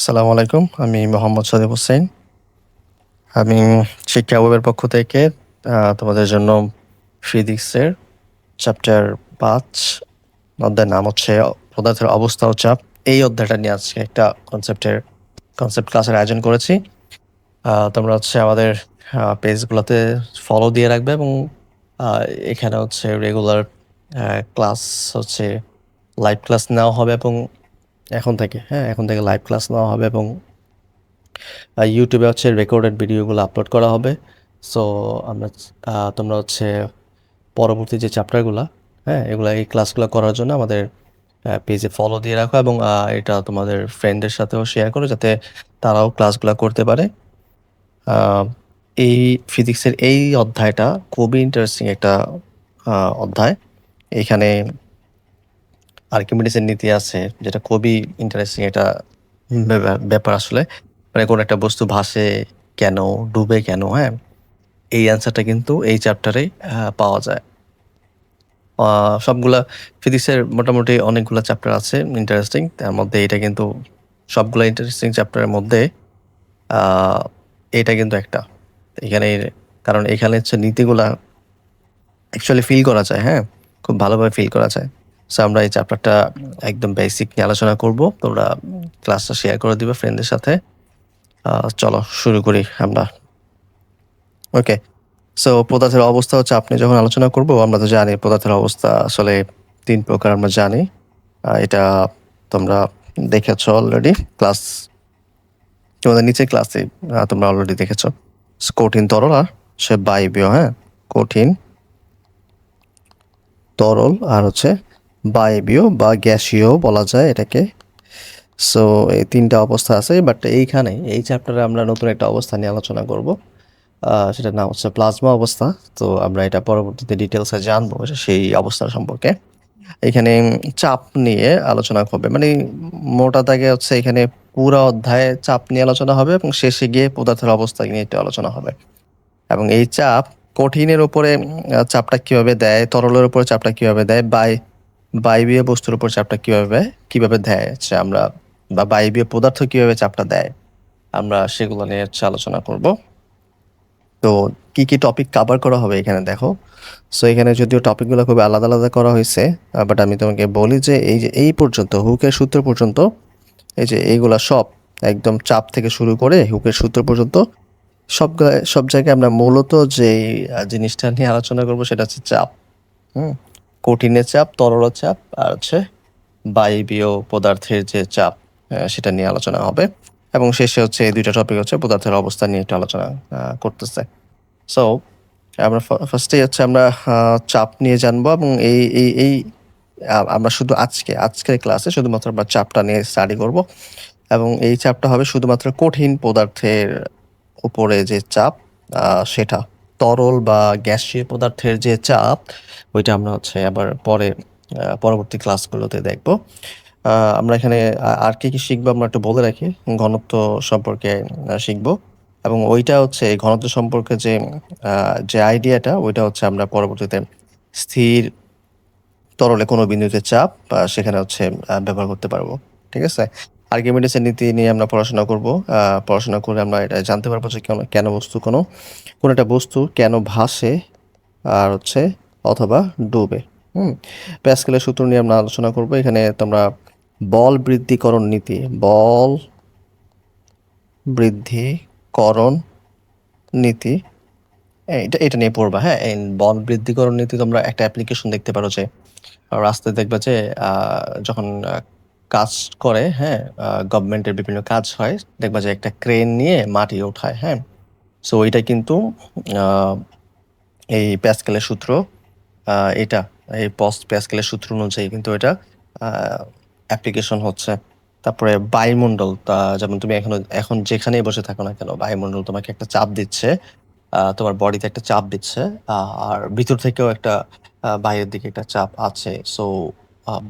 আসসালামু আলাইকুম। আমি মোহাম্মদ সাদেক হোসেন। আমি শিক্ষা ওয়েবের পক্ষ থেকে তোমাদের জন্য ফিজিক্সের চ্যাপ্টার ৫ অধ্যায়ের নাম হচ্ছে পদার্থের অবস্থা ও চাপ। এই অধ্যায়টা নিয়ে আজকে একটা কনসেপ্ট ক্লাসের আয়োজন করেছি। তোমরা হচ্ছে আমাদের পেজগুলোতে ফলো দিয়ে রাখবে এবং এখানে হচ্ছে রেগুলার ক্লাস হচ্ছে লাইভ ক্লাস নেওয়া হবে এবং এখন থেকে লাইভ ক্লাস নেওয়া হবে এবং ইউটিউবে হচ্ছে রেকর্ডেড ভিডিওগুলো আপলোড করা হবে। সো আমরা তোমরা হচ্ছে পরবর্তী যে চ্যাপ্টারগুলো এগুলা এই ক্লাসগুলো করার জন্য আমাদের পেজে ফলো দিয়ে রাখো এবং এটা তোমাদের ফ্রেন্ডদের সাথেও শেয়ার করো যাতে তারাও ক্লাসগুলো করতে পারে। এই ফিজিক্সের এই অধ্যায়টা খুবই ইন্টারেস্টিং একটা অধ্যায়। এখানে আর্কিমিডিসের নীতি আছে যেটা খুবই ইন্টারেস্টিং একটা ব্যাপার আসলে। মানে কোনো একটা বস্তু ভাসে কেন, ডুবে কেন, এই অ্যান্সারটা কিন্তু এই চ্যাপ্টারে পাওয়া যায়। সবগুলা ফিজিক্সের মোটামুটি অনেকগুলা চ্যাপ্টার আছে ইন্টারেস্টিং। তার মধ্যে এটা কিন্তু সবগুলা ইন্টারেস্টিং চ্যাপ্টারের মধ্যে এটা কিন্তু একটা। কারণ এখানে হচ্ছে নীতিগুলা অ্যাকচুয়ালি ফিল করা যায়, খুব ভালোভাবে ফিল করা যায়। সো আমরা এই চ্যাপ্টারটা একদম বেসিক নিয়ে আলোচনা করব। তোমরা ক্লাসটা শেয়ার করে দিবে ফ্রেন্ডদের সাথে। চলো শুরু করি আমরা। ওকে, সো পদার্থের অবস্থা হচ্ছে আপনি যখন আলোচনা করব আমরা তো জানি পদার্থের অবস্থা আসলে ৩ প্রকার আমরা জানি। এটা তোমরা দেখেছ অলরেডি তোমাদের নিচে ক্লাসে তোমরা অলরেডি দেখেছ। কঠিন তরল আর সে বায়বীয়, কঠিন তরল আর হচ্ছে বায়বীয় বা গ্যাসীয় বলা যায় এটাকে। সো এই 3টা অবস্থা আছে, বাট এইখানে এই চ্যাপ্টারে আমরা নতুন একটা অবস্থা নিয়ে আলোচনা করব। সেটার নাম হচ্ছে প্লাজমা অবস্থা। তো আমরা এটা পরবর্তীতে ডিটেলসে জানবো সেই অবস্থা সম্পর্কে। এখানে চাপ নিয়ে আলোচনা হবে, মানে মোটা দাগে হচ্ছে এখানে পুরা অধ্যায়ে চাপ নিয়ে আলোচনা হবে এবং শেষে গিয়ে পদার্থের অবস্থা নিয়ে একটু আলোচনা হবে। এবং এই চাপ কঠিনের উপরে চাপটা কিভাবে দেয়, তরলের উপরে চাপটা কিভাবে দেয়, বায়বীয় বস্তুর উপর চাপটা কিভাবে দেয় হচ্ছে আমরা, বা বায়বীয় পদার্থ কিভাবে চাপটা দেয়, আমরা সেগুলো নিয়ে হচ্ছে আলোচনা করব। তো কি কি টপিক কভার করা হবে এখানে দেখো। সো এখানে যদিও টপিকগুলো খুবই আলাদা আলাদা করা হয়েছে, বাট আমি তোমাকে বলি যে এই পর্যন্ত হুকের সূত্র পর্যন্ত, এই যে এইগুলা সব একদম চাপ থেকে শুরু করে হুকের সূত্র পর্যন্ত সব জায়গায় আমরা মূলত যে জিনিসটা নিয়ে আলোচনা করব সেটা হচ্ছে চাপ। কঠিনের চাপ, তরলের চাপ আর হচ্ছে বায়বীয় পদার্থের যে চাপ, সেটা নিয়ে আলোচনা হবে। এবং শেষে হচ্ছে এই 2টা টপিক হচ্ছে পদার্থের অবস্থা নিয়ে একটু আলোচনা করতেছে। সো আমরা ফার্স্টেই হচ্ছে আমরা চাপ নিয়ে জানবো এবং এই আমরা শুধু আজকের ক্লাসে শুধুমাত্র আমরা চাপটা নিয়ে স্টাডি করব এবং এই চাপটা হবে শুধুমাত্র কঠিন পদার্থের উপরে যে চাপ, সেটা তরল বা গ্যাসীয় পদার্থের যে চাপ ওইটা আমরা হচ্ছে আবার পরবর্তী ক্লাসগুলোতে দেখব। আমরা এখানে আর কি শিখবো আমরা একটু বলে রাখি। ঘনত্ব সম্পর্কে শিখবো এবং ওইটা হচ্ছে ঘনত্ব সম্পর্কে যে আইডিয়াটা ওইটা হচ্ছে আমরা পরবর্তীতে স্থির তরলে কোনো বিন্দুতে চাপ সেখানে হচ্ছে ব্যবহার করতে পারবো। ঠিক আছে, আর্কিমিডিসের নীতি নিয়ে আমরা পড়াশোনা করব। পড়াশোনা করে আমরা এটা জানতে পারবো যে কেন কোনো একটা বস্তু কেন ভাসে আর হচ্ছে অথবা ডুবে। প্যাসকেলের সূত্র নিয়ে আমরা আলোচনা করব। এখানে তোমরা বল বৃদ্ধিকরণ নীতি এটা নিয়ে পড়বা। এই বল বৃদ্ধিকরণ নীতি তোমরা একটা অ্যাপ্লিকেশন দেখতে পারো যে রাস্তায় দেখবা যে যখন কাজ করে, গভর্নমেন্টের বিভিন্ন কাজ হয়, দেখবা যে একটা ক্রেন নিয়ে মাটি ওঠায়। সো ওইটা কিন্তু এই প্যাসকেলের সূত্র, এটা এই প্যাসকেলের সূত্র অনুযায়ী কিন্তু এটা অ্যাপ্লিকেশন হচ্ছে। তারপরে বায়ুমণ্ডল, যেমন তুমি এখন যেখানেই বসে থাকো না কেন, বায়ুমণ্ডল তোমাকে একটা চাপ দিচ্ছে, তোমার বডিতে একটা চাপ দিচ্ছে, আর ভিতর থেকেও একটা বাইরের দিকে একটা চাপ আছে। সো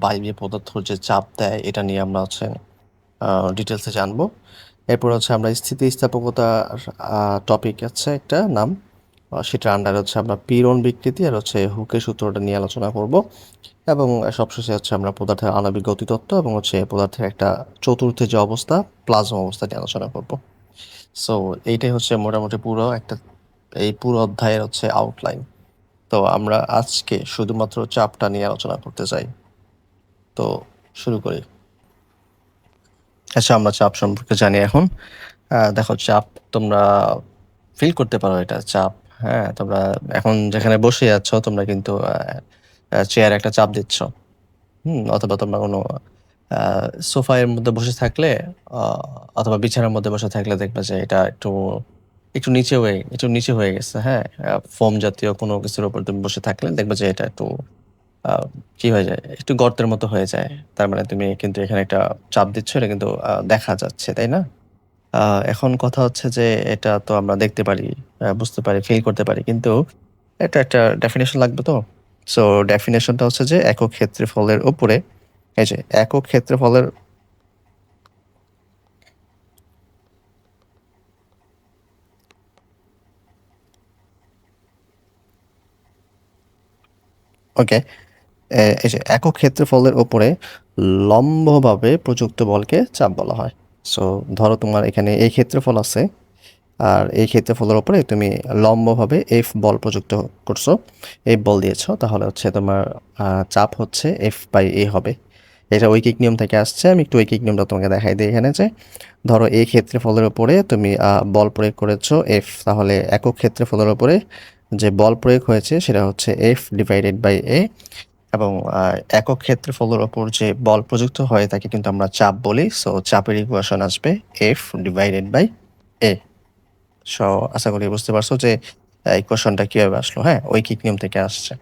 বায়বীয় পদার্থ যে চাপ দেয় এটা নিয়ে আমরা হচ্ছে ডিটেলসে জানবো। এরপর হচ্ছে আমরা স্থিতিস্থাপকতা টপিক আছে একটা নাম, সেটার আন্ডারে হচ্ছে আমরা পীড়ন বিকৃতি আর হচ্ছে হুকের সূত্রটা নিয়ে আলোচনা করব এবং সবশেষে হচ্ছে আমরা পদার্থের আণবিক গতিতত্ত্ব এবং হচ্ছে পদার্থের একটা চতুর্থ যে অবস্থা প্লাজমা অবস্থা নিয়ে আলোচনা করব। সো এইটাই হচ্ছে মোটামুটি পুরো একটা এই পুরো অধ্যায়ের হচ্ছে আউটলাইন। তো আমরা আজকে শুধুমাত্র চাপটা নিয়ে আলোচনা করতে চাই। তো শুরু করি। আচ্ছা, আমরা চাপ সম্পর্কে জানি এখন। দেখো, চাপ তোমরা ফিল করতে পারো, এটা চাপ। হ্যাঁ, তোমরা এখন যেখানে বসে আছো তোমরা কিন্তু চেয়ারে একটা চাপ দিচ্ছ। অথবা তোমরা কোনো সোফার মধ্যে বসে থাকলে অথবা বিছানার মধ্যে বসে থাকলে দেখবে যে এটা একটু একটু নিচে হয়ে গেছে। হ্যাঁ, ফোম জাতীয় কোনো কিছুর উপর তুমি বসে থাকলে দেখবে যে এটা একটু কি হয়ে যায়, একটু গর্তের মতো হয়ে যায়। তার মানে তুমি কিন্তু এখানে একটা চাপ দিচ্ছ, এটা কিন্তু দেখা যাচ্ছে, তাই না? এখন কথা হচ্ছে যে এটা তো আমরা দেখতে পারি, বুঝতে পারি, ফিল করতে পারি, কিন্তু এটা একটা ডেফিনেশন লাগবে তো। সো ডেফিনেশনটা হচ্ছে যে একক ক্ষেত্রফলের উপরে, এই যে একক ক্ষেত্রফলের, ওকে, এই যে একক ক্ষেত্রফলের উপরে লম্বভাবে প্রযুক্ত বলকে চাপ বলা হয়। সো ধরো তোমার এখানে এই ক্ষেত্রফল আছে, আর এই ক্ষেত্রফলের উপরে তুমি লম্বভাবে এফ বল প্রযুক্ত করছো, এফ বল দিয়েছো, তাহলে হচ্ছে তোমার চাপ হচ্ছে এফ বাই এ হবে। এটা ঐকিক নিয়ম থেকে আসছে। আমি একটু ঐকিক নিয়মটা তোমাকে দেখাই দিই এখানে। যে ধরো এই ক্ষেত্রফলের উপরে তুমি বল প্রয়োগ করেছো এফ, তাহলে একক ক্ষেত্রফলের উপরে যে বল প্রয়োগ হয়েছে সেটা হচ্ছে এফ ডিভাইডেড বাই এ, এবং একক ক্ষেত্রফলের ওপর যে বল প্রযুক্ত হয় তাকে কিন্তু আমরা চাপ বলি। সো চাপের ইকুয়েশন আসবে F divided by A. So আশা করি বুঝতে পারছো যে ইকুয়েশনটা কিভাবে আসলো। হ্যাঁ, ঐকিক নিয়ম থেকে আসছে।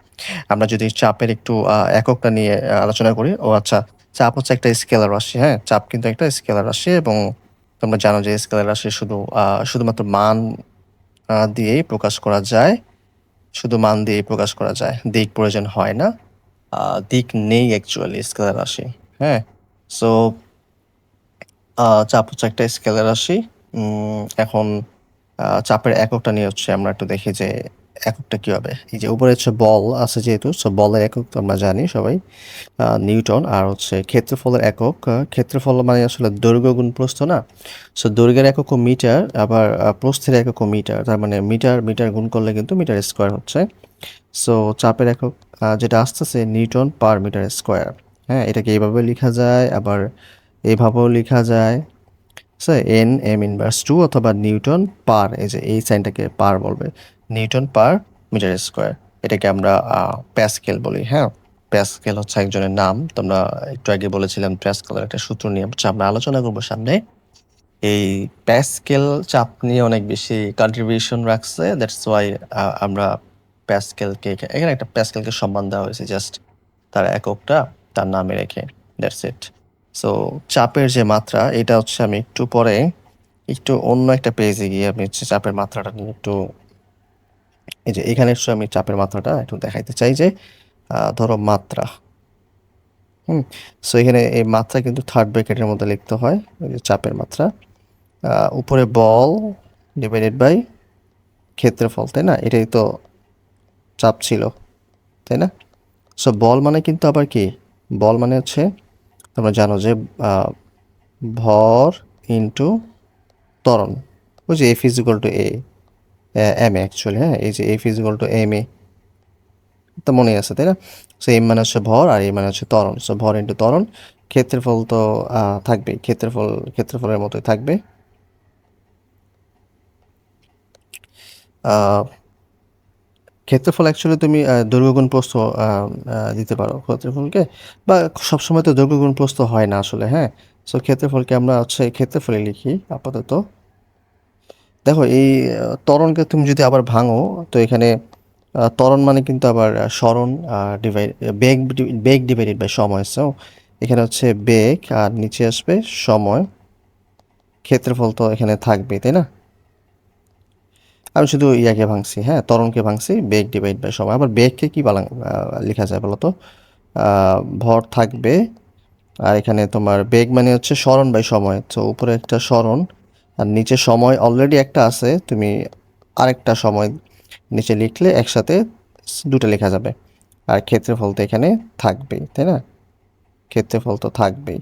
আমরা যদি চাপের একটু এককটা নিয়ে আলোচনা করি। ও আচ্ছা, চাপ হচ্ছে একটা স্কেলার রাশি। হ্যাঁ, চাপ কিন্তু একটা স্কেলার রাশি, এবং তোমরা জানো যে স্কেলার রাশি শুধুমাত্র মান দিয়েই প্রকাশ করা যায়। শুধু মান দিয়েই প্রকাশ করা যায়, দিক প্রয়োজন হয় না। দিক নেই অ্যাকচুয়ালি স্কেলার রাশি। হ্যাঁ, সো চাপ হচ্ছে একটা স্কেলার রাশি। এখন চাপের এককটা নিয়ে হচ্ছে আমরা একটু দেখি যে এককটা কি হবে। এই যে উপরে হচ্ছে বল আছে যেহেতু, সো বলের একক তো আমরা জানি সবাই, নিউটন। আর হচ্ছে ক্ষেত্রফলের একক, ক্ষেত্রফল মানে আসলে দৈর্ঘ্য গুণ প্রস্থ না। সো দৈর্ঘ্যের এককও মিটার, আবার প্রস্থের এককও মিটার। তার মানে মিটার মিটার গুণ করলে কিন্তু মিটার স্কোয়ার হচ্ছে। সো চাপের একক যেটা আসতেছে নিউটন পার মিটার স্কোয়ার। হ্যাঁ, এটাকে এইভাবে লেখা যায়, আবার এইভাবেও লেখা যায়। So N M inverse two, অথবা নিউটন পার, এই যে এই সাইনটাকে পার বলবে, নিউটন পার মিটার স্কোয়ার। এটাকে আমরা প্যাসকেল বলি। হ্যাঁ, প্যাসকেল হচ্ছে একজনের নাম। তোমরা একটু আগে বলেছিলাম প্যাসকেলের একটা সূত্র নিয়ে হচ্ছে আমরা আলোচনা করবো সামনে। এই প্যাসকেল চাপ নিয়ে অনেক বেশি কন্ট্রিবিউশন রাখছে, দ্যাটস ওয়াই আমরা প্যাসকেলকে এখানে একটা প্যাসকেলকে সম্মান দেওয়া হয়েছে, জাস্ট তার এককটা তার নামে রেখে, দ্যাটস ইট। সো চাপের যে মাত্রা, এটা হচ্ছে আমি একটু পরে একটু অন্য একটা পেজে গিয়ে আমি হচ্ছে চাপের মাত্রাটা নিয়ে একটু, এই যে এখানে হচ্ছে আমি চাপের মাত্রাটা একটু দেখাইতে চাই। যে ধরো মাত্রা, হুম, সো এখানে এই মাত্রা কিন্তু থার্ড ব্র্যাকেটের মধ্যে লিখতে হয়। ওই যে চাপের মাত্রা, উপরে বল ডিভাইডেড বাই ক্ষেত্রফল, তাই না? এটাই তো চাপ ছিল, তাই না? সো বল মানে কিন্তু আবার কি, বল মানে হচ্ছে তোমরা জানো যে ভর ইন্টু ত্বরণ। ওই যে F is equal to M A actually. হ্যাঁ, এই যে F is equal to M A, তো মনে আছে, তাই না? সো এম মানে হচ্ছে ভর, আর এ মানে হচ্ছে ত্বরণ। সো ভর ইন্টু ত্বরণ। ক্ষেত্রফল তো থাকবেই, ক্ষেত্রফলের মতোই থাকবে। ক্ষেত্রফল অ্যাকচুয়ালি তুমি দৈর্ঘ্য গুণ প্রস্থ দিতে পারো ক্ষেত্রফলকে, বা সবসময় তো দৈর্ঘ্য গুণ প্রস্থ হয় না আসলে। হ্যাঁ, সো ক্ষেত্রফলকে আমরা হচ্ছে ক্ষেত্রফলে লিখি আপাতত। দেখো, এই ত্বরণকে তুমি যদি আবার ভাঙো, তো এখানে ত্বরণ মানে কিন্তু আবার সরণ ডিভাইড, বেগ ডিভাইডেড বাই সময়। সো এখানে হচ্ছে বেগ, আর নিচে আসবে সময়। ক্ষেত্রফল তো এখানে থাকবে, তাই না? আমি শুধু ইয়াকে ভাঙছি, হ্যাঁ, ত্বরণকে ভাঙছি, বেগ ডিভাইড বাই সময়। আবার বেগকে কি লেখা যায় বলো তো? ভর থাকবে, আর এখানে তোমার বেগ মানে হচ্ছে সরণ বাই সময়। তো উপরে একটা সরণ, আর নিচে সময় অলরেডি একটা আছে, তুমি আরেকটা সময় নিচে লিখলে একসাথে দুটো লেখা যাবে। আর ক্ষেত্রফল তো এখানে থাকবেই, তাই না? ক্ষেত্রফল তো থাকবেই।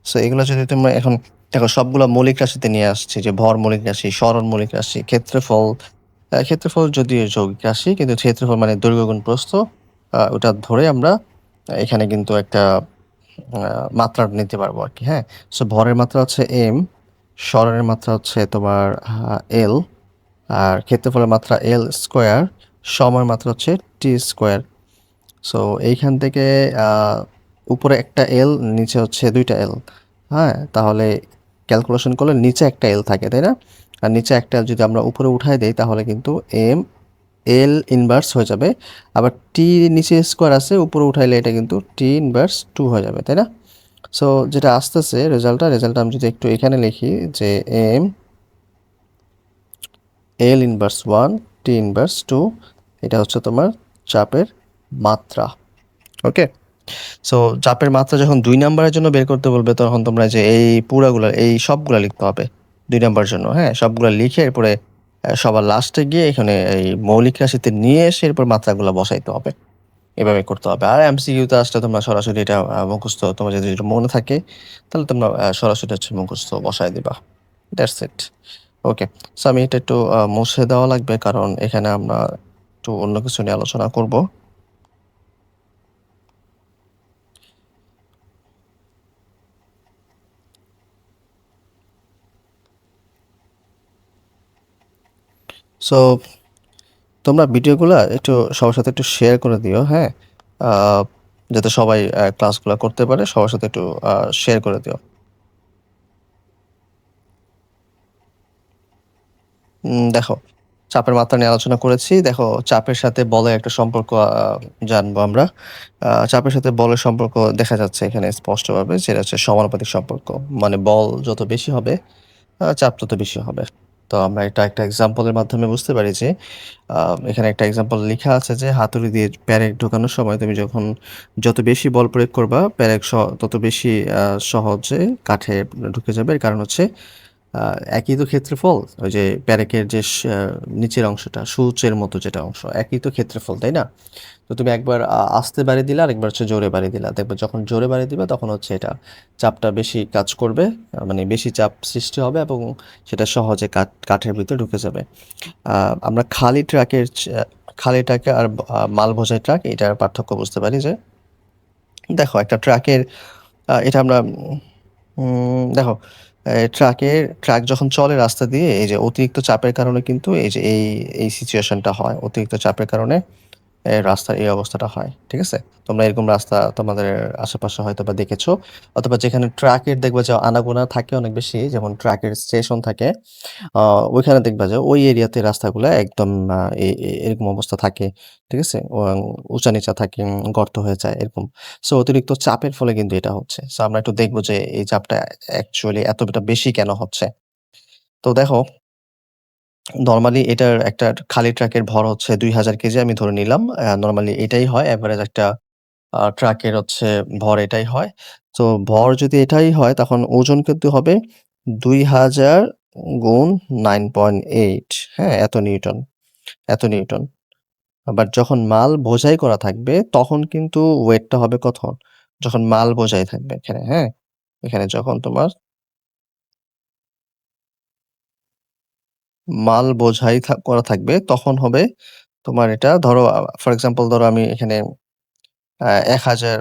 সো এগুলো যদি তোমরা এখন দেখো সবগুলা মৌলিক রাশিতে নিয়ে আসছি, যে ভর মৌলিক রাশি, সরণ মৌলিক রাশি, ক্ষেত্রফল। ক্ষেত্রফল যদিও যৌগিক রাশি, কিন্তু ক্ষেত্রফল মানে দৈর্ঘ্য গুণ প্রস্থ, ওটা ধরে আমরা এখানে কিন্তু একটা মাত্রা নিতে পারবো আরকি, হ্যাঁ? সো ভরের মাত্রা হচ্ছে m, সরণের মাত্রা হচ্ছে তোমার l, আর ক্ষেত্রফলের মাত্রা l স্কোয়ার, সময়ের মাত্রা হচ্ছে t স্কোয়ার। সো এইখান থেকে উপরে একটা l, নিচে হচ্ছে 2টা l, হ্যাঁ? তাহলে ক্যালকুলেশন করলে নিচে একটা l থাকে, তাই না? আর নিচে একটা l যদি আমরা উপরে উঠায় দেই তাহলে কিন্তু m l ইনভার্স হয়ে যাবে। আবার t নিচে স্কোয়ার আছে, উপরে উঠাইলে এটা কিন্তু t ইনভার্স 2 হয়ে যাবে, তাই না? সো যেটা আসতেছে রেজাল্টটা আমি যদি একটু এখানে লিখি যে m l inverse 1 t inverse 2, এটা হচ্ছে তোমার চাপের মাত্রা। ওকে, সো চাপের মাত্রা যখন 2 নাম্বারের জন্য বের করতে বলবে তখন তোমরা যে এই পুরাগুলা, এই সবগুলা লিখতে হবে 2 নাম্বারের জন্য, হ্যাঁ? সবগুলা লিখে এরপরে সবার লাস্টে গিয়ে এখানে এই মৌলিক রাশিতে নিয়ে এসে এরপর মাত্রাগুলা বসাইতে হবে। এভাবে করতে হবে। আর এমসিকিউতে আসলে তোমরা সরাসরি এটা মুখস্থ, তোমার যদি এটা মনে থাকে তাহলে তোমরা সরাসরি হচ্ছে মুখস্থ বসায় দিবা। That's it. ওকে। সো আমি এটা একটু মুছে দেওয়া লাগবে, কারণ এখানে আমরা একটু অন্য কিছু নিয়ে আলোচনা করব। সো তোমরা ভিডিওগুলা একটু সবার সাথে একটু শেয়ার করে দিও, হ্যাঁ? আ যাতে সবাই ক্লাসগুলা করতে পারে, সবার সাথে একটু শেয়ার করে দিও। দেখো, চাপের মাত্রা নিয়ে আলোচনা করেছি। দেখো, চাপের সাথে বলের একটা সম্পর্ক জানবো আমরা। চাপের সাথে বলের সম্পর্ক দেখা যাচ্ছে এখানে স্পষ্টভাবে, সেটা হচ্ছে সমানুপাতিক সম্পর্ক। মানে বল যত বেশি হবে, চাপ তত বেশি হবে। তো আমরা এটা একটা এক্সাম্পলের মাধ্যমে বুঝতে পারি যে, এখানে একটা এক্সাম্পল লিখা আছে যে, হাতুড়ি দিয়ে পেরেক ঢোকানোর সময় তুমি যখন যত বেশি বল প্রয়োগ করবা, পেরেক তত বেশি সহজে কাঠে ঢুকে যাবে। এর কারণ হচ্ছে আ একই তো ক্ষেত্রফল। ওই যে প্যারেকের যে নিচের অংশটা, সূচের মতো যেটা অংশ, একই তো ক্ষেত্রফল, তাই না? তো তুমি একবার আস্তে বাড়ি দিলা, আরেকবার হচ্ছে জোরে বাড়ি দিলা। দেখবে যখন জোরে বাড়ি দিবা তখন হচ্ছে এটা চাপটা বেশি কাজ করবে। মানে বেশি চাপ সৃষ্টি হবে এবং সেটা সহজে কাঠের ভিতরে ঢুকে যাবে। আ আমরা খালি ট্রাকে আর মাল বোঝাই ট্রাক, এটার পার্থক্য বুঝতে পারি যে, দেখো একটা ট্রাকের এটা আমরা দেখো, ট্রাক যখন চলে রাস্তা দিয়ে, এই যে অতিরিক্ত চাপের কারণে কিন্তু এই সিচুয়েশনটা হয়। অতিরিক্ত চাপের কারণে রাস্তার এই অবস্থাটা হয়। ঠিক আছে? তোমরা এরকম রাস্তা তোমাদের আশেপাশে হয়তোবা দেখেছো। অথবা যেখানে ট্রাকের দেখবা যে আনাগোনা থাকে অনেক বেশি, যেমন ট্রাকের স্টেশন থাকে, আ ওইখানে দেখবা যে ওই এরিয়াতে রাস্তাগুলা একদম আ এ এ এরকম অবস্থা থাকে। ঠিক আছে? উঁচা-নিচা থাকে, গর্ত হয়ে যায় এরকম। সো অতিরিক্ত চাপের ফলে কিন্তু এটা হচ্ছে। সো আমরা একটু দেখব যে এই চাপটা অ্যাকচুয়ালি এতটা বেশি কেন হচ্ছে? তো দেখো, নরমালি এটার একটা খালি ট্রাকের ভর হচ্ছে ২,০০০ কেজি আমি ধরে নিলাম। নরমালি এটাই হয় এভারেজ একটা ট্রাকের হচ্ছে ভর এটাই হয়। তো ভর যদি এটাই হয় তখন ওজন কিন্তু হবে ২,০০০ গুণ 9.8, হ্যাঁ? এত নিউটন। আবার যখন মাল বোঝাই করা থাকবে তখন কিন্তু ওয়েটটা হবে কত? যখন মাল বোঝাই থাকবে এখানে, হ্যাঁ? এখানে যখন তোমার মাল বোঝাই করা থাকবে তখন হবে তোমার এটা, ধরো ফর এক্সাম্পল ধরো আমি এখানে ১,০০০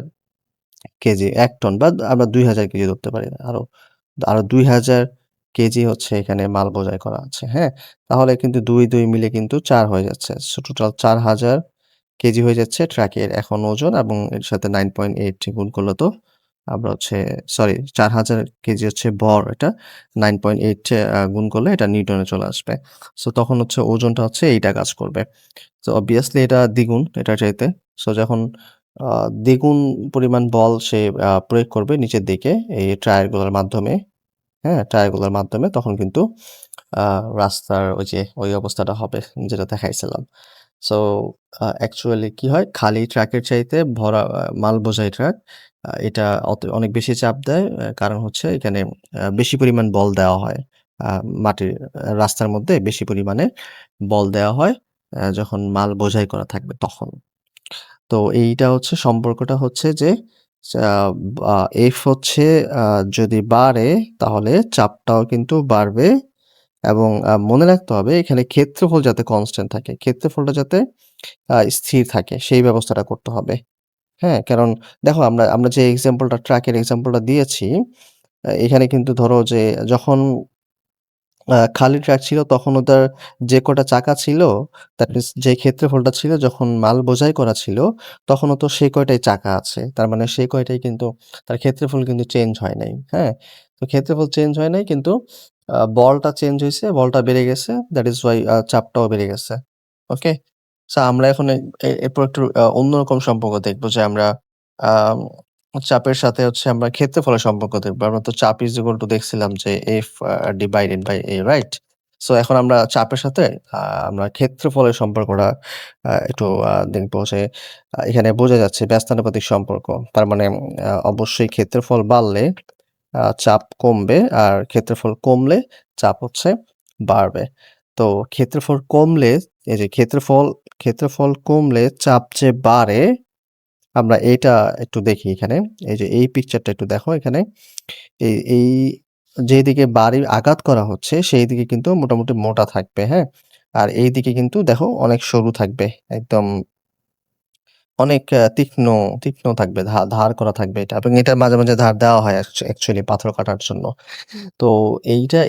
কেজি, ১ টন বা আমরা ২,০০০ কেজি ধরতে পারি। আরো ২,০০০ কেজি হচ্ছে এখানে মাল বোঝাই করা আছে, হ্যাঁ? তাহলে কিন্তু ২ মিলে কিন্তু ৪ হয়ে যাচ্ছে। সো টোটাল ৪,০০০ কেজি হয়ে যাচ্ছে ট্রাকের এখন ওজন, এবং এর সাথে 9.8 গুণ করলে তো আমরা হচ্ছে, সরি, ৪,০০০ কেজি হচ্ছে ভর এটা। 9.8 গুণ করলে এটা নিউটনে চলে আসবে। সো তখন হচ্ছে ওজনটা হচ্ছে এইটা কাজ করবে। সো obviously এটা দ্বিগুণ এটার চাইতে। সো যখন আ দ্বিগুণ পরিমাণ বল সে প্রয়োগ করবে নিচের দিকে এই টায়ারগুলোর মাধ্যমে, হ্যাঁ? টায়ারগুলোর মাধ্যমে তখন কিন্তু আ রাস্তার ওই অবস্থাটা হবে যেটা দেখাইছিলাম। সো অ্যাকচুয়ালি কি হয়, খালি ট্রাকের চাইতে ভরা মাল বোঝাই ট্রাক, এটা অনেক বেশি চাপ দেয়। কারণ হচ্ছে এখানে বেশি পরিমাণ বল দেওয়া হয়। আ মাটির রাস্তার মধ্যে বেশি পরিমাণে বল দেওয়া হয়। যখন মাল বোঝাই করা থাকবে তখন। তো এইটা হচ্ছে সম্পর্কটা হচ্ছে যে আ বা F হচ্ছে আ যদি বাড়ে তাহলে চাপটাও কিন্তু বাড়বে এবং মনে রাখতে হবে এখানে ক্ষেত্রফল যাতে কনস্ট্যান্ট থাকে। ক্ষেত্রফলটা যাতে স্থির থাকে সেই ব্যবস্থাটা করতে হবে। হ্যাঁ? কারণ দেখো আমরা আমরা যে এক্সাম্পলটা ট্রাকের এক্সাম্পলটা দিয়েছি, এখানে কিন্তু ধরো যে যখন খালি ট্রাক ছিল তখন ওটার যে কটা চাকা ছিল, দ্যাট মিনস যে ক্ষেত্রফলটা ছিল যখন মাল বোঝাই করা ছিল, তখনও তো সেই কয়টাই চাকা আছে। তার মানে সেই কয়টাই কিন্তু তার ক্ষেত্রফল কিন্তু চেঞ্জ হয় নাই। হ্যাঁ? তো ক্ষেত্রফল চেঞ্জ হয় নাই কিন্তু বলটা চেঞ্জ হইছে, বলটা বেড়ে গেছে। দ্যাট ইস ওয়াই চাপটাও বেড়ে গেছে। ওকে? সো আমরা এখন এরপর একটু অন্যরকম সম্পর্ক দেখব যে আমরা আম চাপের সাথে হচ্ছে আমরা ক্ষেত্রফলের সম্পর্ক দেখব। আমরা তো চাপ ইজ ইকুয়াল টু দেখছিলাম যে F divided by A, right? So এখন আমরা চাপের সাথে আ আমরা ক্ষেত্রফলের সম্পর্কটা একটু দেখব যে এখানে বোঝা যাচ্ছে ব্যস্তানুপাতিক সম্পর্ক। তার মানে অবশ্যই ক্ষেত্রফল বাড়লে চাপ কমবে আর ক্ষেত্রফল কমলে চাপ হচ্ছে বাড়বে। তো ক্ষেত্রফল কমলে এই যে ক্ষেত্রফল কমলে চাপ যে বাড়ে, আমরা এইটা একটু দেখি এখানে। এই যে এই পিকচারটা একটু দেখো এখানে। এই যেদিকে বাড়ি আঘাত করা হচ্ছে সেই দিকে কিন্তু মোটামুটি মোটা থাকবে, হ্যাঁ? আর এইদিকে কিন্তু দেখো অনেক সরু থাকবে। একদম অনেক তীক্ষ্ণ থাকবে, ধার করা থাকবে এটা এবং এটার মাঝে, মাঝে ধার দেওয়া হয় অ্যাকচুয়ালি পাথর কাটার জন্য। তো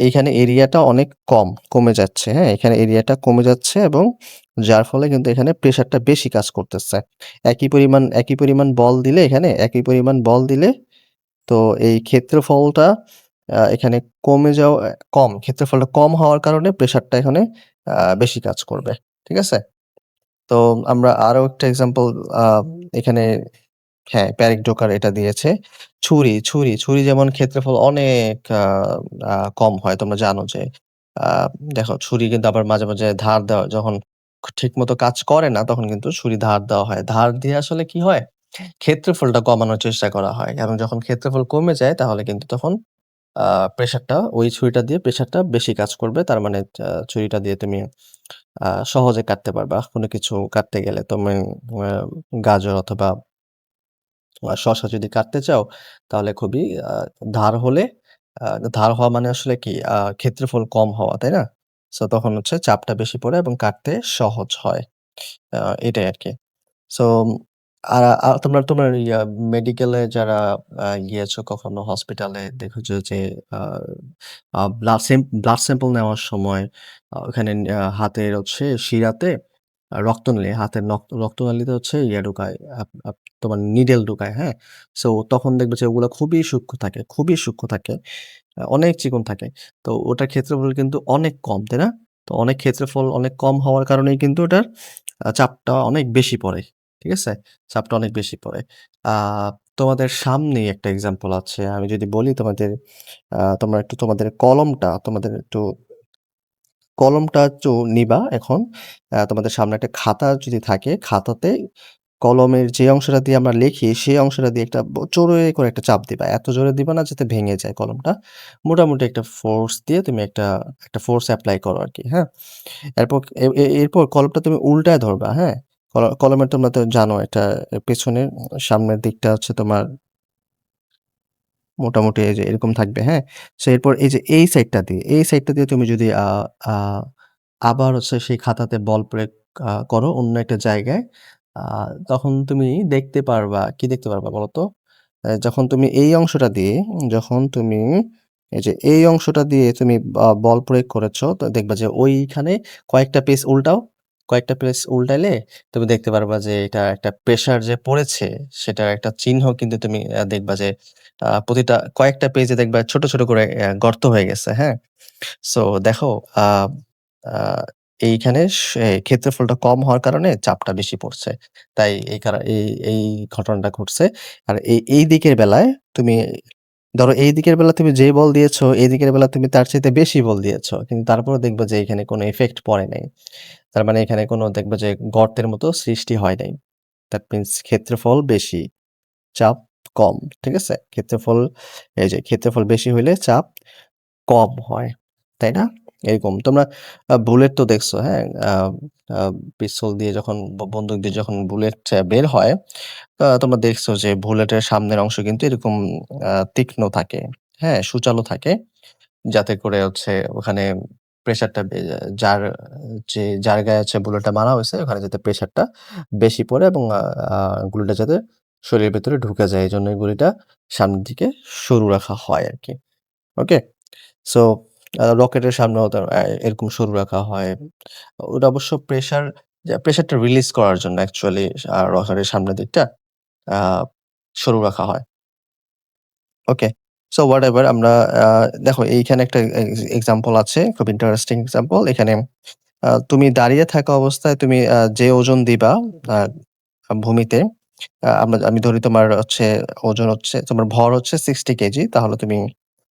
এইখানে এরিয়াটা অনেক কমে যাচ্ছে, হ্যাঁ? এখানে এরিয়াটা কমে যাচ্ছে এবং যার ফলে কিন্তু এখানে প্রেশারটা বেশি কাজ করতেছে। একই পরিমাণ বল দিলে এখানে একই পরিমাণ বল দিলে তো এই ক্ষেত্রফলটা এখানে কমে যাওয়া ক্ষেত্রফলটা কম হওয়ার কারণে প্রেশারটা এখানে বেশি কাজ করবে। ঠিক আছে? তো আমরা আরো একটা এক্সাম্পল আ এখানে হ্যাঁ, প্যারিক জোকার এটা দিয়েছে। ছুরি যেমন ক্ষেত্রফল অনেক আ আ কম হয়। তোমরা জানো যে আ দেখো ছুরি কিন্তু আবার মাঝে, মাঝে ধার দেওয়া যখন ঠিকমতো কাজ করে না তখন কিন্তু ছুরি ধার দেওয়া হয়। ধার দিয়ে আসলে কি হয়? ক্ষেত্রফলটা কমানোর চেষ্টা করা হয় এবং যখন ক্ষেত্রফল কমে যায় তাহলে কিন্তু তখন আ প্রেশারটা ওই ছুরিটা দিয়ে প্রেশারটা বেশি কাজ করবে। তার মানে ছুরিটা দিয়ে তুমি সহজে কাটতে পারবা। কোন কিছু কাটতে গেলে তুমি আ গাজর অথবা শসা যদি কাটতে চাও তাহলে খুবই আ ধার হলে আ ধার হওয়া মানে আসলে কি? ক্ষেত্রফল কম হওয়া, তাই না? সো তখন হচ্ছে চাপটা বেশি পড়ে এবং কাটতে সহজ হয়। আ এটাই আরকি। সো আর তোমরা তোমার মেডিকেলে যারা গিয়েছো কখনো হসপিটালে দেখেছো যে আ আ ব্লাড স্যাম্পল নেওয়ার সময় ওখানে হাতের হচ্ছে শিরাতে রক্তনালী হাতের রক্তনালীতে হচ্ছে ঢুকায় তোমার নিডেল ঢুকায়, হ্যাঁ? সো তখন দেখবে যে ওগুলা খুবই সূক্ষ্ম থাকে। অনেক চিকন থাকে। তো ওটার ক্ষেত্রফল কিন্তু অনেক কম, তাই না? তো ক্ষেত্রফল অনেক কম হওয়ার কারণেই কিন্তু ওটার চাপটা অনেক বেশি পড়ে। ঠিক আছে? চাপটা অনেক বেশি পড়ে। আ তোমাদের সামনেই একটা এক্সাম্পল আছে। আমি যদি বলি তোমাদের তোমরা একটু তোমাদের একটু কলমটা একটু নিবা এখন। তোমাদের সামনে একটা খাতা যদি থাকে, খাতাতে কলমের যে অংশটা দিয়ে আমরা লিখি, সেই অংশটা দিয়ে একটা জোরে করে একটা চাপ দিবা। এত জোরে দিবা না যাতে ভেঙে যায় কলমটা। মোটামুটি একটা ফোর্স দিয়ে তুমি একটা ফোর্স এপ্লাই করো আরকি, হ্যাঁ? এরপর এ এ এরপর কলমটা তুমি উল্টায় ধরবা, হ্যাঁ? কলমের তোমরা তো জানো এটা পেছনের সামনের দিকটা হচ্ছে তোমার মোটামুটি এই যে এরকম থাকবে, হ্যাঁ? সো এরপর এই যে এই সাইডটা দিয়ে তুমি যদি আ আবার হচ্ছে সেই খাতাতে বল প্রয়োগ করো অন্য একটা জায়গায়, আ তখন তুমি দেখতে পারবা কি দেখতে পারবা বলো তো? যখন তুমি এই অংশটা দিয়ে যখন তুমি এই যে এই অংশটা দিয়ে তুমি বল প্রয়োগ করেছ, তো দেখবা যে ওইখানে কয়েকটা পেজ উল্টাও। কয়েকটা পেজ উল্টাইলে তুমি দেখতে পারবা যে এটা একটা প্রেশার যে পড়েছে সেটার একটা চিহ্ন কিন্তু তুমি দেখবা যে প্রতিটা কয়েকটা পেজে দেখবা ছোট, ছোট করে গর্ত হয়ে গেছে, হ্যাঁ? সো দেখো আ আ এইখানে ক্ষেত্রফলটা কম হওয়ার কারণে চাপটা বেশি পড়ছে। তাই এই ঘটনাটা ঘটছে। আর এই দিকের বেলায় তুমি ধরো এই দিকের বেলা তুমি যে বল দিয়েছো, এই দিকের বেলা তুমি তার চাইতে বেশি বল দিয়েছো। কিন্তু তারপরেও দেখবা যে এখানে কোনো ইফেক্ট পড়ে নাই। তার মানে এখানে কোনো দেখবা যে গর্তের মতো সৃষ্টি হয় নাই। দ্যাট মিনস ক্ষেত্রফল বেশি, চাপ কম। ঠিক আছে? এই যে ক্ষেত্রফল বেশি হইলে চাপ কম হয়। তাই না? এরকম তোমরা বুলেট তো দেখছো, হ্যাঁ? আ আ পিস্তল দিয়ে যখন বন্দুক দিয়ে যখন বুলেট বের হয়, তোমরা দেখছো যে বুলেটের সামনের অংশ কিন্তু এরকম তীক্ষ্ণ থাকে, হ্যাঁ? সূচালো থাকে। যাতে করে হচ্ছে ওখানে প্রেশারটা যার যার গায়ে হচ্ছে বুলেটটা মারা হইছে ওখানে যাতে প্রেশারটা বেশি পড়ে এবং আ গুলিটা যাতে শরীরের ভেতরে ঢুকে যায়। এজন্য এই গুলিটা সামনের দিকে সরু রাখা হয় আরকি। ওকে? সো রকেটের সামনেও এরকম সরু রাখা হয়। ওটা অবশ্য প্রেশারটা রিলিজ করার জন্য অ্যাকচুয়ালি রকেটের সামনের দিকটা আ সরু রাখা হয়। ওকে। সো হোয়াটএভার আমরা আ দেখো এইখানে একটা এক্সাম্পল আছে। খুব ইন্টারেস্টিং এক্সাম্পল। এখানে তুমি দাঁড়িয়ে থাকা অবস্থায় তুমি যে ওজন দিবা আ ভূমিতে, আমি ধরি তোমার হচ্ছে ওজন হচ্ছে তোমার ভর হচ্ছে 60 কেজি। তাহলে তুমি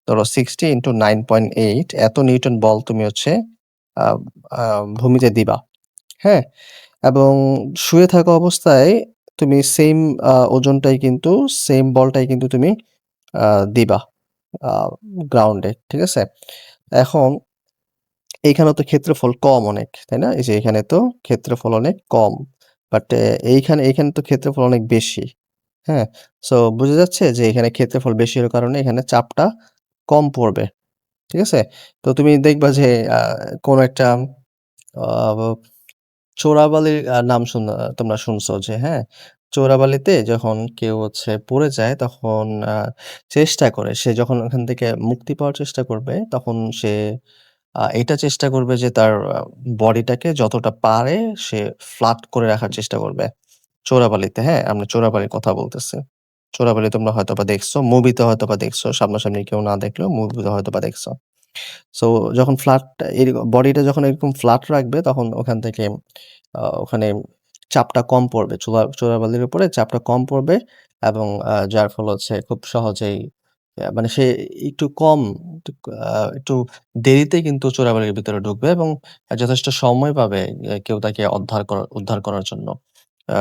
ধরো 60 ইন্টু 9.8 এত নিউটন বল তুমি হচ্ছে আ আ ভূমিতে দিবা। হ্যাঁ? এবং শুয়ে থাকা অবস্থায় তুমি সেইম ওজনটাই কিন্তু সেইম বলটাই কিন্তু তুমি আ দিবা আ গ্রাউন্ডে। ঠিক আছে? এখন এইখানে তো ক্ষেত্রফল কম অনেক, তাই না? এই যে এখানে তো ক্ষেত্রফল অনেক কম। বাট এইখানে তো ক্ষেত্রফল অনেক বেশি। হ্যাঁ? সো বোঝা যাচ্ছে যে এখানে ক্ষেত্রফল বেশি হওয়ার কারণে এখানে চাপটা কম পড়বে। ঠিক আছে? তো তুমি দেখবা যে আ কোন একটা আ চোরাবালির নাম তোমরা শুনছো যে হ্যাঁ? চোরাবালিতে যখন কেউ হচ্ছে পড়ে যায় তখন চেষ্টা করে সে যখন ওখান থেকে মুক্তি পাওয়ার চেষ্টা করবে তখন সে এটা চেষ্টা করবে যে তার বডিটাকে যতটা পারে সে ফ্ল্যাট করে রাখার চেষ্টা করবে। চোরাবালিতে, হ্যাঁ? আমরা চোরাবালির কথা বলতেছি। চোরাবালি তোমরা হয়তোবা দেখছো, মুভিতে হয়তোবা দেখছো। সামনাসামনি কেউ না দেখলেও মুভিতে হয়তোবা দেখছো। সো যখন বডিটা যখন এরকম ফ্ল্যাট রাখবে তখন ওখান থেকে ওখানে চাপটা কম পড়বে। চোরাবালির উপরে চাপটা কম পড়বে এবং যার ফলে হচ্ছে খুব সহজেই মানে সে একটু কম একটু একটু দেরিতে কিন্তু চোরাবালির ভিতরে ঢুকবে এবং যথেষ্ট সময় পাবে কেউ তাকে উদ্ধার করার জন্য। আ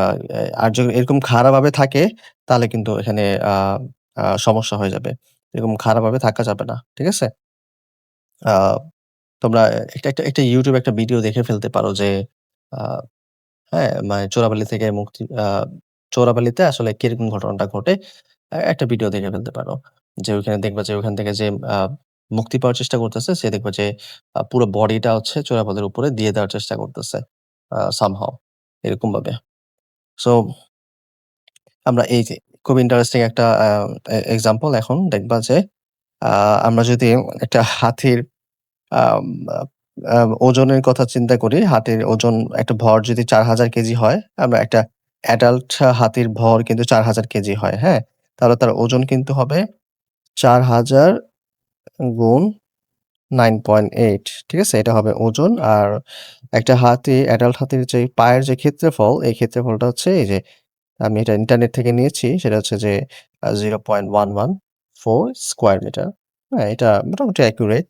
আর যদি এরকম খাড়াভাবে থাকে তাহলে কিন্তু এখানে আ আ সমস্যা হয়ে যাবে। এরকম খাড়াভাবে থাকা যাবে না। ঠিক আছে? আ তোমরা একটা YouTube একটা ভিডিও দেখে ফেলতে পারো যে আ হ্যাঁ, মানে চোরাবালিতে আসলে কিরকম ঘটনাটা ঘটে একটা ভিডিও দেখে ফেলতে পারো। যে ওইখানে দেখবা যে ওখান থেকে যে আ মুক্তি পাওয়ার চেষ্টা করতেছে সে দেখবা যে পুরো বডিটা হচ্ছে চোরাবালির উপরে দিয়ে দেওয়ার চেষ্টা করতেছে somehow এরকমভাবে। সো আমরা এই যে খুব ইন্টারেস্টিং একটা এক্সাম্পল এখন দেখবা যে আ আমরা যদি একটা হাতির আম আ আ ওজনের কথা চিন্তা করি, হাতির ওজন একটা ভর যদি ৪,০০০ কেজি হয়, আমরা একটা অ্যাডাল্ট হাতির ভর কিন্তু ৪,০০০ কেজি হয়, হ্যাঁ? তাহলে তার ওজন কিন্তু হবে ৪,০০০ গুণ 9.8 ঠিক আছে? এটা হবে ওজন। আর একটা অ্যাডাল্ট হাতির যে পায়ের যে ক্ষেত্রফল, এই ক্ষেত্রফলটা হচ্ছে এই যে আমি এটা ইন্টারনেট থেকে নিয়েছি। সেটা হচ্ছে যে 0.114 স্কয়ার মিটার। হ্যাঁ? এটা মোটামুটি অ্যাকুরেট।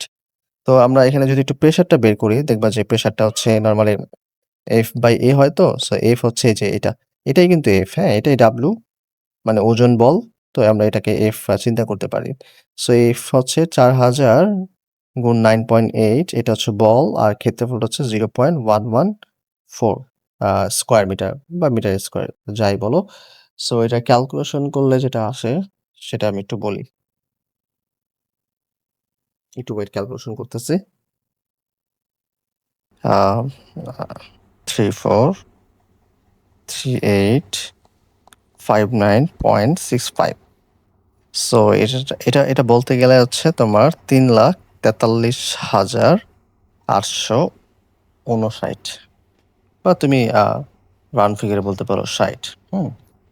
তো আমরা এখানে যদি একটু প্রেশারটা বের করি, দেখবা যে প্রেশারটা হচ্ছে নরমালি F/A হয় তো। সো F হচ্ছে এই যে এটা। এটাই কিন্তু F, হ্যাঁ? এটাই W মানে ওজন বল। তো আমরা এটাকে F চিন্তা করতে পারি। সো F হচ্ছে ৪,০০০ গুণ 9.8 এটা হচ্ছে বল আর ক্ষেত্রফলটা হচ্ছে 0.114 আ স্কয়ার মিটার বা মিটার স্কয়ার যাই বলো। সো এটা ক্যালকুলেশন করলে যেটা আসে সেটা আমি একটু বলি। একটু ওয়েট ক্যালকুলেশন করতেছি। আ আ 34 3859.65 সো এটা বলতে গেলে হচ্ছে তোমার ৩,৪৩,৮৫৯ বা তুমি রাউন্ড ফিগারে বলতে পারো ৬০ হুম?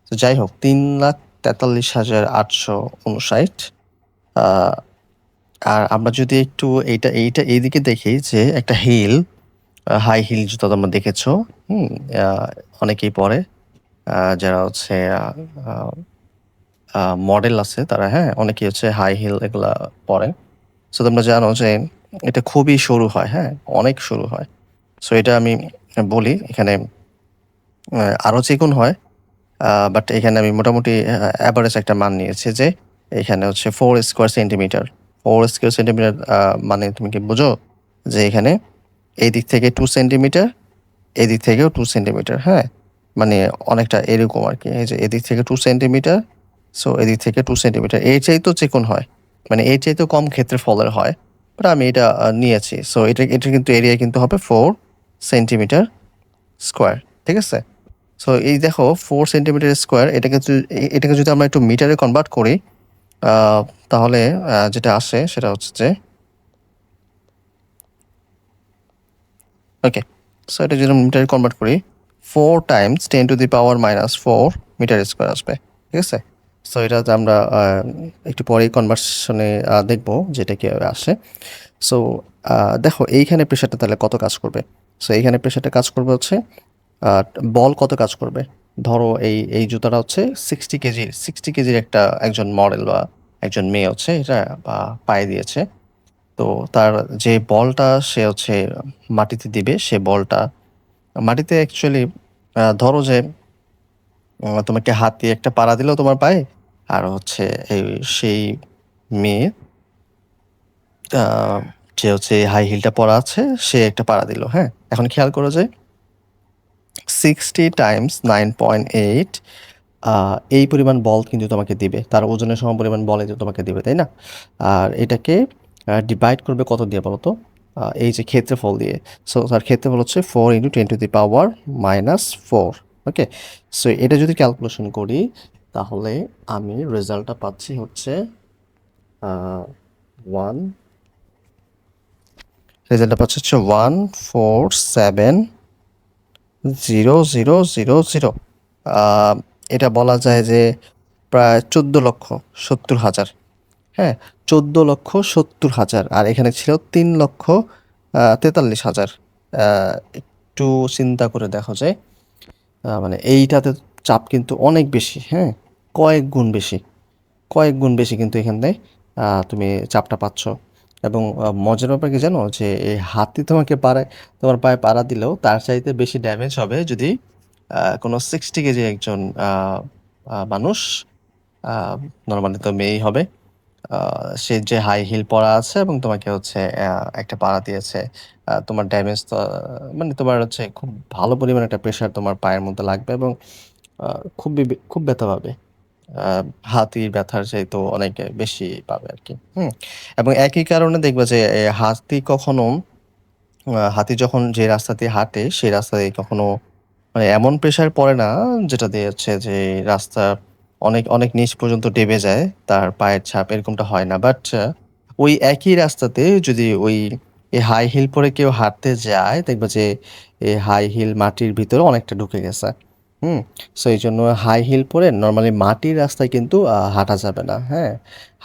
তো যাই হোক ৩,৪৩,৮৫৯ আ আর আমরা যদি একটু এইটা এইদিকে দেখি যে একটা হাই হিল জুতা তোমরা দেখেছো, হুম? আ অনেকেই পরে যারা হচ্ছে আ আ আ মডেল আছে তারা, হ্যাঁ? অনেকেই হচ্ছে হাই হিল এগুলা পরে। সো তোমরা জানো যে এটা খুবই সরু হয়, হ্যাঁ? অনেক সরু হয়। সো এটা আমি বলি এখানে আরো চিকন হয়। বাট এখানে আমি মোটামুটি এভারেজ একটা মান নিয়েছি যে এখানে হচ্ছে 4 স্কয়ার সেন্টিমিটার। 4 স্কয়ার সেন্টিমিটার মানে তুমি কি বুঝো? যে এখানে এই দিক থেকে 2 সেন্টিমিটার, এদিক থেকেও 2 সেন্টিমিটার, হ্যাঁ? মানে অনেকটা এরকম আরকি। এই যে এদিক থেকে 2 সেন্টিমিটার, সো এদিক থেকে 2 সেন্টিমিটার। এর চাইতেও চিকন হয়। মানে এর চাইতেও কম ক্ষেত্রফলের হয়। বাট আমি এটা নিয়েছি। সো এটার কিন্তু এরিয়া কিন্তু হবে 4 সেন্টিমিটার স্কয়ার। ঠিক আছে? সো এই দেখো 4 সেন্টিমিটার স্কয়ার এটাকে যদি আমরা একটু মিটারে কনভার্ট করি, আ তাহলে যেটা আসে সেটা হচ্ছে যে ওকে। সো এটা যদি মিটারে কনভার্ট করি 4 times 10 to the power -4 metre square আসবে। ঠিক আছে? সো এটাতে আমরা একটু পরেই কনভার্সনে দেখব যে এটা কিভাবে আসে। সো আ দেখো এইখানে প্রেশারটা তাহলে কত কাজ করবে? সো এইখানে প্রেশারটা কাজ করবে হচ্ছে আ বল কত কাজ করবে? ধরো এই জুতাটা হচ্ছে 60 কেজির একজন মডেল বা একজন মেয়ে হচ্ছে এটা পায়ে দিয়েছে। তো তার যে বলটা সে হচ্ছে মাটিতে দিবে, সে বলটা মাটিতে অ্যাকচুয়ালি ধরো যে তোমাকে হাত দিয়ে একটা পাড়া দিল তোমার পায়ে। আর হচ্ছে সেই মেয়ে আ যে হচ্ছে হাই হিলটা পরা আছে, সে একটা পাড়া দিল, হ্যাঁ? এখন খেয়াল করো যে 60 টাইমস 9.8 আ এই পরিমাণ বল কিন্তু তোমাকে দিবে। তার ওজনের সমপরিমাণ বল কিন্তু তোমাকে দিবে, তাই না? আর এটাকে ডিভাইড করবে কত দিয়ে বলো তো? এই যে ক্ষেত্রফল দিয়ে। সো তার ক্ষেত্রফল হচ্ছে 4 × 10⁻⁻4 ওকে? সো এটা যদি ক্যালকুলেশন করি তাহলে আমি রেজাল্টটা পাচ্ছি হচ্ছে আ 1 রেজাল্টটা পাচ্ছি হচ্ছে 147,000 আ এটা বলা যায় যে প্রায় 14,70,000 হ্যাঁ? 14,70,000 আর এখানে ছিল 3,43,000 আ একটু চিন্তা করে দেখো যে মানে এইটাতে চাপ কিন্তু অনেক বেশি, হ্যাঁ? কয়েক গুণ বেশি। কয়েক গুণ বেশি কিন্তু এখানে তুমি চাপটা পাচ্ছ। এবং মজার ব্যাপার কি জানো? যে এই হাতি তোমার পায়ে পাড়া দিলেও তার চাইতে বেশি ড্যামেজ হবে যদি কোনো 60 কেজি একজন আ আ মানুষ আ নরমালি তো মেয়েই হবে। আ সে যে হাই হিল পরা আছে এবং তোমাকে হচ্ছে একটা পাড়া দিয়েছে। তোমার ড্যামেজ তো মানে তোমার হচ্ছে খুব ভালো পরিমাণে একটা প্রেশার তোমার পায়ের মধ্যে লাগবে এবং আ খুব ব্যথা পাবে। আ হাতির ব্যথার চাইতেও অনেক বেশি পাবে আরকি। হুম? এবং একই কারণে দেখবা যে হাতি যখন যে রাস্তা দিয়ে হাঁটে, সেই রাস্তা দিয়ে কখনো মানে এমন প্রেশার পড়ে না যেটা দিয়ে হচ্ছে যে রাস্তা অনেক নিচ পর্যন্ত ডেবে যায়, তার পায়ের ছাপ এরকমটা হয় না। বাট ওই একই রাস্তাতে যদি এই হাই হিল পরে কেউ হাঁটতে যায়, দেখবা যে এই হাই হিল মাটির ভিতরে অনেকটা ঢুকে গেছে। হুম? সো এইজন্য হাই হিল পরে নরমালি মাটির রাস্তায় কিন্তু হাঁটা যাবে না। হ্যাঁ?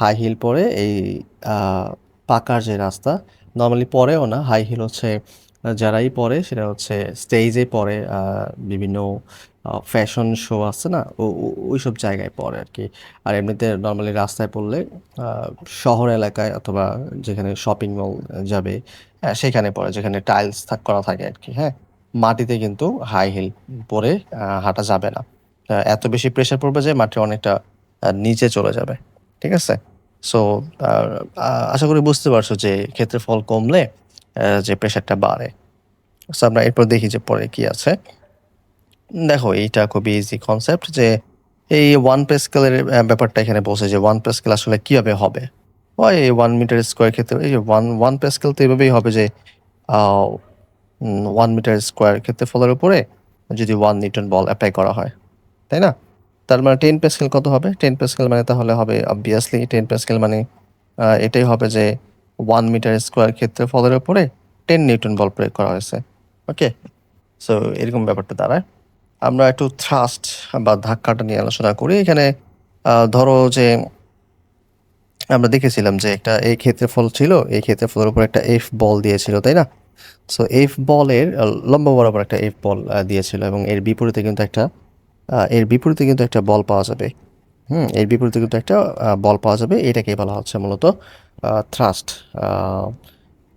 হাই হিল পরে এই আ পাকার যে রাস্তা নরমালি পরেও না। হাই হিল হচ্ছে যারাই পরে সেটা হচ্ছে স্টেজে পরে বিভিন্ন ফ্যাশন শো আছে না? ওইসব জায়গায় পরে আরকি। আর এমনিতে নরমালি রাস্তায় পড়লে আ শহর এলাকায় অথবা যেখানে শপিং মল যাবে সেখানে পড়ে যেখানে টাইলস করা থাকে আরকি, হ্যাঁ? মাটিতে কিন্তু হাই হিল পরে হাঁটা যাবে না। এত বেশি প্রেশার পড়বে যে মাটি অনেকটা নিচে চলে যাবে। ঠিক আছে? সো আ আ আশা করি বুঝতে পারছো যে ক্ষেত্রফল কমলে যে প্রেশারটা বাড়ে। সো আমরা এরপর দেখি যে পরে কি আছে। দেখো এইটা খুবই ইজি কনসেপ্ট যে এই 1 প্যাসকেল এর ব্যাপারটা এখানে বলছে যে 1 প্যাসকেল আসলে কিভাবে হবে? ওই 1 মিটার স্কয়ার ক্ষেত্রে এই যে 1 প্যাসকেল তো এভাবেই হবে যে আ 1 মিটার স্কয়ার ক্ষেত্রফলের উপরে যদি 1 নিউটন বল এপ্লাই করা হয়, তাই না? তার মানে 10 প্যাসকেল কত হবে? 10 প্যাসকেল মানে তাহলে হবে obviously 10 প্যাসকেল মানে এটাই হবে যে 1 মিটার স্কয়ার ক্ষেত্রফলের উপরে 10 নিউটন বল প্রয়োগ করা হয়েছে। ওকে? সো এরকম ব্যাপারটা দাঁড়ায়। আমরা একটু থ্রাস্ট বা ধাক্কাটা নিয়ে আলোচনা করি। এখানে ধরো যে আমরা দেখেছিলাম যে এই ক্ষেত্রফল ছিল। এই ক্ষেত্রফলের উপর একটা F বল দিয়েছিল, তাই না? সো F বলের লম্বা বরাবর একটা F বল দিয়েছিল এবং এর বিপরীতে কিন্তু একটা বল পাওয়া যাবে। হুম? এর বিপরীতে কিন্তু একটা বল পাওয়া যাবে। এটাকেই বলা হচ্ছে মূলত থ্রাস্ট। আ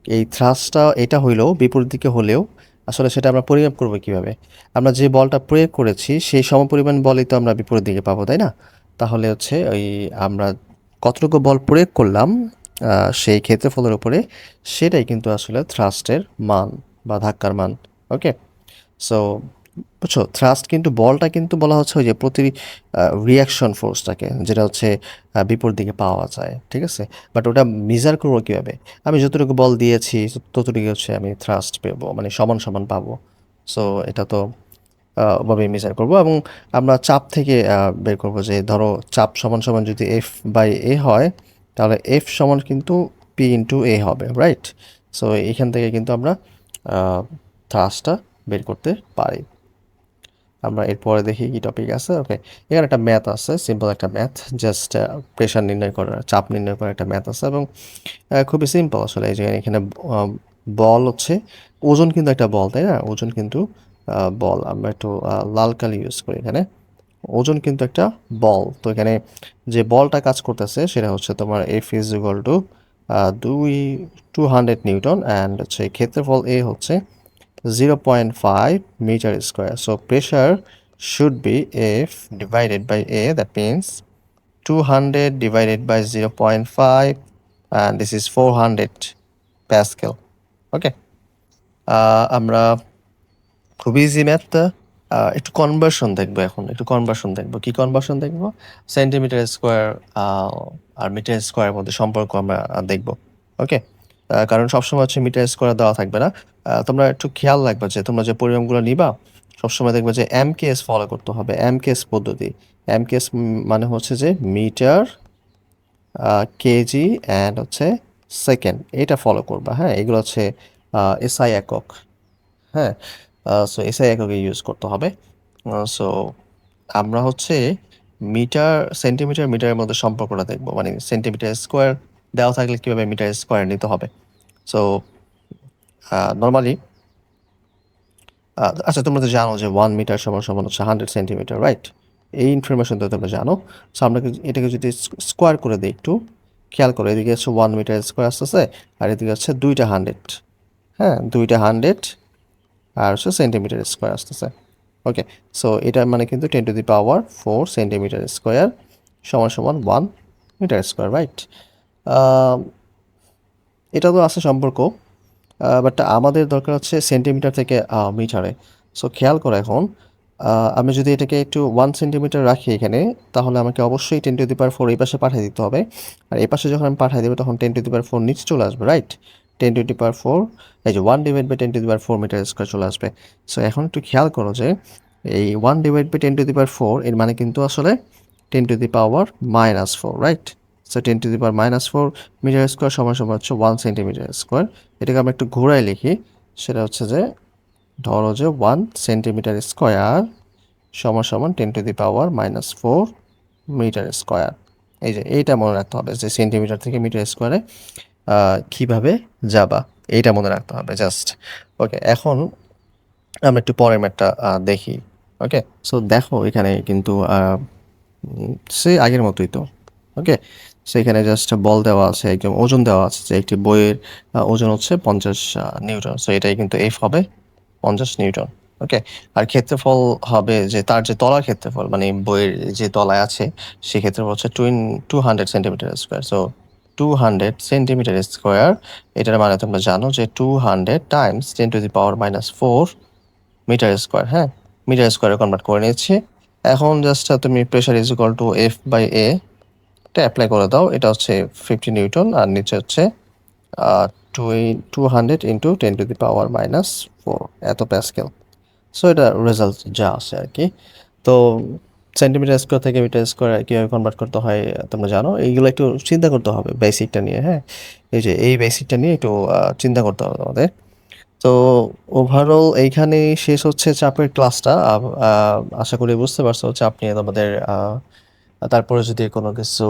এই থ্রাস্টটা এটা হইলেও বিপরীত দিকে হলেও আসলে সেটা আমরা পরিমাপ করব কিভাবে? আমরা যে বলটা প্রয়োগ করেছি সেই সমপরিমাণ বলই তো আমরা বিপরীত দিকে পাবো, তাই না? তাহলে হচ্ছে আমরা কতটুকু বল প্রয়োগ করলাম সেই ক্ষেত্রফলের উপরে সেটাই কিন্তু আসলে থ্রাস্টের মান বা ধাক্কার মান। ওকে, সো বুঝছো, থ্রাস্ট কিন্তু বলটা কিন্তু বলা হচ্ছে ওই যে প্রতি রিয়াকশন ফোর্সটাকে, যেটা হচ্ছে বিপরীত দিকে পাওয়া যায়, ঠিক আছে। বাট ওটা মেজার করবো কীভাবে? আমি যতটুকু বল দিয়েছি ততটুকু হচ্ছে আমি থ্রাস্ট পেবো, মানে সমান সমান পাবো। সো এটা তো ওভাবে মেজার করবো, এবং আমরা চাপ থেকে বের করবো যে ধরো চাপ সমান সমান যদি এফ বাই এ হয়, তাহলে এফ সমান কিন্তু পি ইন্টু এ হবে, রাইট? সো এখান থেকে কিন্তু আমরা থ্রাস্টটা বের করতে পারি। আমরা এরপরে দেখি কি টপিক আছে। ওকে, এখানে একটা ম্যাথ আছে, সিম্পল একটা ম্যাথ, জাস্ট প্রেশার নির্ণয় করার, চাপ নির্ণয় করার একটা ম্যাথ আছে, এবং খুবই সিম্পল আসলে। এই যে এখানে বল হচ্ছে, ওজন কিন্তু একটা বল, তাই না? ওজন কিন্তু বল। আমরা একটু লাল কালি ইউজ করি এখানে। ওজন কিন্তু একটা বল। তো এখানে যে বলটা কাজ করতেছে সেটা হচ্ছে তোমার F is equal two 200 Newton, and হচ্ছে ক্ষেত্রফল এ হচ্ছে 0.5 meter square. So pressure should be F divided by A. That means 200 divided by 0.5, and this is 400 Pascal. Okay. আমরা খুব ইজি ম্যাথ। একটু কনভার্সন দেখবো এখন, একটু কনভার্সন দেখবো। কি কনভার্সন দেখবো? সেন্টিমিটার স্কোয়ার আর মিটার স্কোয়ারের মধ্যে সম্পর্ক আমরা দেখবো। ওকে, কারণ সবসময় হচ্ছে মিটার স্কোয়ার দেওয়া থাকবে না। তোমরা একটু খেয়াল রাখবে যে তোমরা যে পরিমাণগুলো নিবা সবসময় দেখবে যে এমকেএস ফলো করতে হবে, এমকেএস পদ্ধতি। এমকেএস মানে হচ্ছে যে মিটার, কেজি অ্যান্ড হচ্ছে সেকেন্ড, এটা ফলো করবা। হ্যাঁ, এগুলো হচ্ছে এসআই একক। হ্যাঁ, সো এসআই এককে ইউজ করতে হবে। সো আমরা হচ্ছে মিটার, সেন্টিমিটার, মিটারের মধ্যে সম্পর্কটা দেখবো, মানে সেন্টিমিটার স্কোয়ার দেওয়া থাকলে কীভাবে মিটার স্কোয়ার নিতে হবে। সো নর্মালি আচ্ছা, তোমরা তো জানো যে 1 মিটার সমান সমান হচ্ছে 100 সেন্টিমিটার, রাইট? এই ইনফরমেশন তো তোমরা জানো। সো আমরা এটাকে যদি স্কোয়ার করে দিই, একটু খেয়াল করো, এদিকে হচ্ছে 1 মিটার স্কোয়ার আসতেছে, আর এদিকে হচ্ছে 2টা 100। হ্যাঁ, 2টা 100 আর হচ্ছে সেন্টিমিটার স্কোয়ার আসতেছে। ওকে, সো এটা মানে কিন্তু 10⁴ সেন্টিমিটার স্কোয়ার সমান সমান 1 মিটার স্কোয়ার, রাইট? এটা তো আছে সম্পর্ক, বাট আমাদের দরকার হচ্ছে সেন্টিমিটার থেকে মিটারে। সো খেয়াল করো এখন, আমি যদি এটাকে একটু 1 সেন্টিমিটার রাখি এখানে, তাহলে আমাকে অবশ্যই 10⁴ এই পাশে পাঠিয়ে দিতে হবে। আর এই পাশে যখন আমি পাঠিয়ে দেবো তখন 10⁴ নিচে চলে আসবে, রাইট? 10⁴, এই যে 1 ডিভাইড বাই 10⁴ মিটার স্কোয়ার চলে আসবে। সো এখন একটু খেয়াল করো যে এই 1 ডিভাইড বাই 10⁴ এর মানে কিন্তু আসলে 10⁻⁻⁴, রাইট? সো 10⁻⁻⁴ মিটার স্কোয়ার সমান সমান হচ্ছে 1 সেন্টিমিটার স্কোয়ার। এটাকে আমরা একটু ঘোরায় লিখি, সেটা হচ্ছে যে ধরো যে 1 সেন্টিমিটার স্কোয়ার সমান সমান 10⁻⁻⁴ মিটার স্কোয়ার। এই যে এইটা মনে রাখতে হবে যে সেন্টিমিটার থেকে মিটার স্কোয়ারে কীভাবে যাবা, এইটা মনে রাখতে হবে জাস্ট। ওকে, এখন আমরা একটু পরের ম্যাথটা দেখি। ওকে, সো দেখো এখানে কিন্তু সে আগের মতোই তো। ওকে, সেখানে জাস্ট বল দেওয়া আছে, একদম ওজন দেওয়া আছে যে একটি বইয়ের ওজন হচ্ছে 50 নিউটন। সো এটাই কিন্তু এফ হবে 50 নিউটন। ওকে, আর ক্ষেত্রফল হবে যে তার যে তলার ক্ষেত্রফল, মানে বইয়ের যে তলায় আছে সেই ক্ষেত্রফল হচ্ছে 200 centimetre square. So 200 centimetre square, এটার মানে তোমরা জানো যে 200 টাইমস 10⁻⁻⁴ মিটার স্কোয়ার। হ্যাঁ, মিটার স্কোয়ারে কনভার্ট করে নিচ্ছি। এখন জাস্ট তুমি pressure is equal to F by A এটা অ্যাপ্লাই করে দাও। এটা হচ্ছে 50 নিউটন, আর নিচে হচ্ছে 200 ইন্টু 10⁻⁻⁴, এত প্যাসকেল। সো এটা রেজাল্ট যা আসে আর কি। তো সেন্টিমিটার স্কোয়ার থেকে মিটার স্কোয়ার কীভাবে কনভার্ট করতে হয় তোমরা জানো। এইগুলো একটু চিন্তা করতে হবে বেসিকটা নিয়ে। হ্যাঁ, এই যে এই বেসিকটা নিয়ে একটু চিন্তা করতে হবে আমাদের। তো ওভারঅল এইখানেই শেষ হচ্ছে চাপের ক্লাসটা। আশা করি বুঝতে পারছো চাপ নিয়ে তোমাদের। তারপরে যদি কোনো কিছু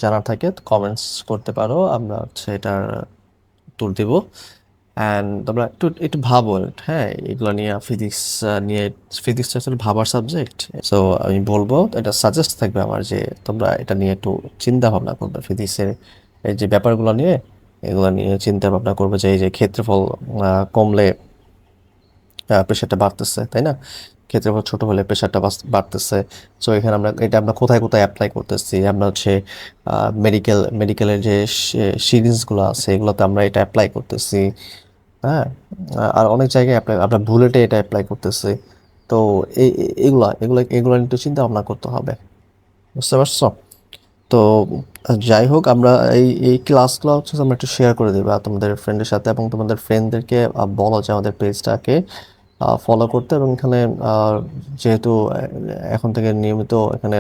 জানার থাকে কমেন্টস করতে পারো, আমরা হচ্ছে এটার উত্তর দেব। অ্যান্ড তোমরা একটু একটু ভাবো। হ্যাঁ, এগুলো নিয়ে নিয়ে ফিজিক্সটা আসলে ভাবার সাবজেক্ট। সো আমি বলবো, এটা সাজেস্ট থাকবে আমার যে তোমরা এটা নিয়ে একটু চিন্তা ভাবনা করবে, ফিজিক্সের এই যে ব্যাপারগুলো নিয়ে, এগুলো নিয়ে চিন্তা ভাবনা করবে যে এই যে ক্ষেত্রফল কমলে প্রেশারটা বাড়তেছে, তাই না? ক্ষেত্রফল ছোট হলে প্রেশারটা বাড়তেছে। সো এখানে আমরা কোথায় কোথায় অ্যাপ্লাই করতেছি, আমরা হচ্ছে মেডিকেলের যে সিরিজগুলো আছে এগুলোতে আমরা এটা অ্যাপ্লাই করতেছি। হ্যাঁ, আর অনেক জায়গায় আমরা বুলেটে এটা অ্যাপ্লাই করতেছি। তো এগুলো একটু চিন্তা ভাবনা করতে হবে, বুঝতে পারছো? তো যাই হোক, আমরা এই ক্লাসগুলো হচ্ছে আমরা একটু শেয়ার করে দেবে তোমাদের ফ্রেন্ডের সাথে, এবং তোমাদের ফ্রেন্ডদেরকে বলো যে আমাদের পেজটাকে ফলো করতে। এবং এখানে যেহেতু এখন থেকে নিয়মিত এখানে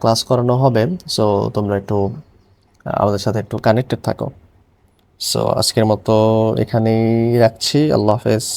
ক্লাস করানো হবে, সো তোমরা একটু আমাদের সাথে একটু কানেক্টেড থাকো। সো আজকের মতো এখানেই রাখছি। আল্লাহ হাফেজ।